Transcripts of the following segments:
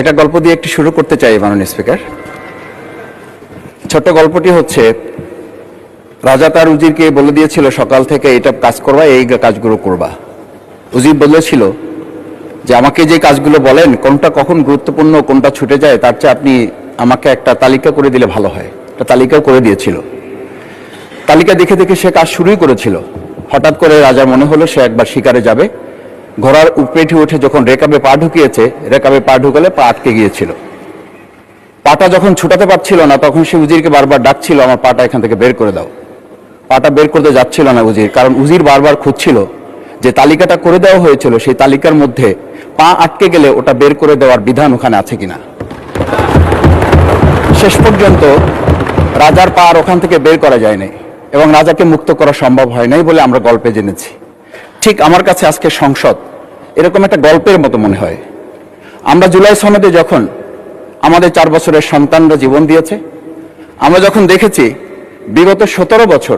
একটা গল্প দিয়ে একটু শুরু করতে চাই মাননীয় স্পিকার। ছোট্ট গল্পটি হচ্ছে, রাজা তার উজিরকে বলে দিয়েছিল সকাল থেকে এটা কাজ করবা, এই কাজগুলো করবা। উজির বলেছিল যে আমাকে যে কাজগুলো বলেন কোনটা কখন গুরুত্বপূর্ণ কোনটা ছুটে যায় তার চেয়ে আপনি আমাকে একটা তালিকা করে দিলে ভালো হয়। একটা তালিকাও করে দিয়েছিল। তালিকা দেখে দেখে সে কাজ শুরুই করেছিল। হঠাৎ করে রাজার মনে হলো সে একবার শিকারে যাবে। ঘোড়ার উপরে উঠে যখন রেকাবে পা ঢুকিয়েছে, রেকাবে পা ঢুকালে পা আটকে গিয়েছিল। পাটা যখন ছুটাতে পারছিল না তখন সে উজিরকে বারবার ডাকছিল, আমার পাটা এখান থেকে বের করে দাও। পাটা বের করতে যাচ্ছিল না উজির, কারণ উজির বারবার খুঁজছিল যে তালিকাটা করে দেওয়া হয়েছিল সেই তালিকার মধ্যে পা আটকে গেলে ওটা বের করে দেওয়ার বিধান ওখানে আছে কিনা। শেষ পর্যন্ত রাজার পা আর ওখান থেকে বের করা যায় নাই এবং রাজাকে মুক্ত করা সম্ভব হয় নাই বলে আমরা গল্পে জেনেছি। ঠিক আমার কাছে আজকে সংসদ এরকম একটা গল্পের মতো মনে হয়। আমরা জুলাই সনদে যখন আমাদের 4 বছরের সন্তানরা জীবন দিয়েছে, আমরা যখন দেখেছি বিগত 17 বছর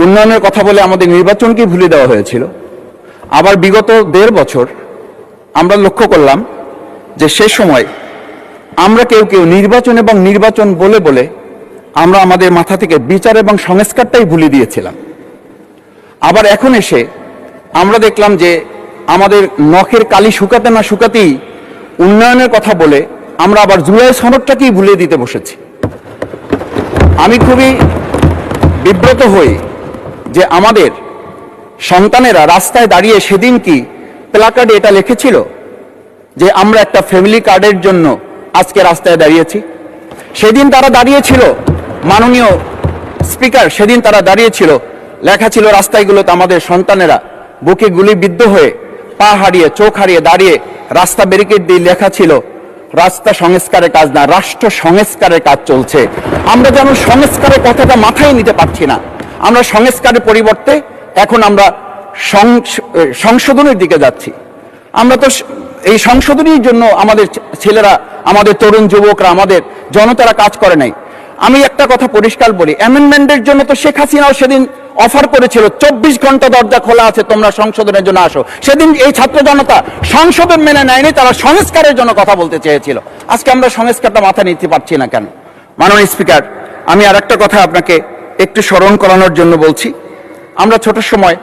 উন্নয়নের কথা বলে আমাদের নির্বাচনকে ভুলে দেওয়া হয়েছিল, আবার বিগত 1.5 বছর আমরা লক্ষ্য করলাম যে সে সময় আমরা কেউ কেউ নির্বাচন এবং নির্বাচন বলে বলে আমরা আমাদের মাথা থেকে বিচার এবং সংস্কারটাই ভুলে দিয়েছিলাম। আবার এখন এসে আমরা দেখলাম যে আমাদের নখের কালি শুকাতে না শুকাতেই উন্নয়নের কথা বলে আমরা আবার জুলাই সনদটাকেই ভুলে দিতে বসেছি। আমি খুবই বিব্রত হই যে আমাদের সন্তানেরা রাস্তায় দাঁড়িয়ে সেদিন কি প্ল্যাকার্ডে এটা লিখেছিল যে আমরা একটা ফ্যামিলি কার্ডের জন্য আজকে রাস্তায় দাঁড়িয়েছি। সেদিন তারা দাঁড়িয়েছিল, মাননীয় স্পিকার, সেদিন তারা দাঁড়িয়েছিল, লেখা ছিল রাস্তাগুলোতে আমাদের সন্তানেরা বুকে গুলিবিদ্ধ হয়ে পা হারিয়ে চোখ হারিয়ে দাঁড়িয়ে রাস্তা ব্যারিকেড দিয়ে লেখা ছিল রাস্তা সংস্কারের কাজ না, রাষ্ট্র সংস্কারের কাজ চলছে। আমরা যেন সংস্কারের কথাটা মাথায় নিতে পারছি না। আমরা সংস্কারের পরিবর্তে এখন আমরা সংশোধনের দিকে যাচ্ছি। আমরা তো এই সংশোধনীর জন্য আমাদের ছেলেরা, আমাদের তরুণ যুবকরা, আমাদের জনতারা কাজ করে নাই। আমি একটা কথা পরিষ্কার বলি, অ্যামেন্ডমেন্টের জন্য তো শেখ হাসিনাও সেদিন অফার করেছিল 24 ঘন্টা দরজা খোলা আছে, তোমরা সংশোধনের জন্য আসো। সেদিন এই ছাত্র জনতা সংশোধন মেনে নেয়নি, তারা সংস্কারের জন্য কথা বলতে চেয়েছিল। আজকে আমরা সংস্কারটা মাথায় নিতে পারছি না কেন? মাননীয় স্পিকার, আমি আর একটা কথা আপনাকে একটু স্মরণ করানোর জন্য বলছি। আমরা ছোট সময়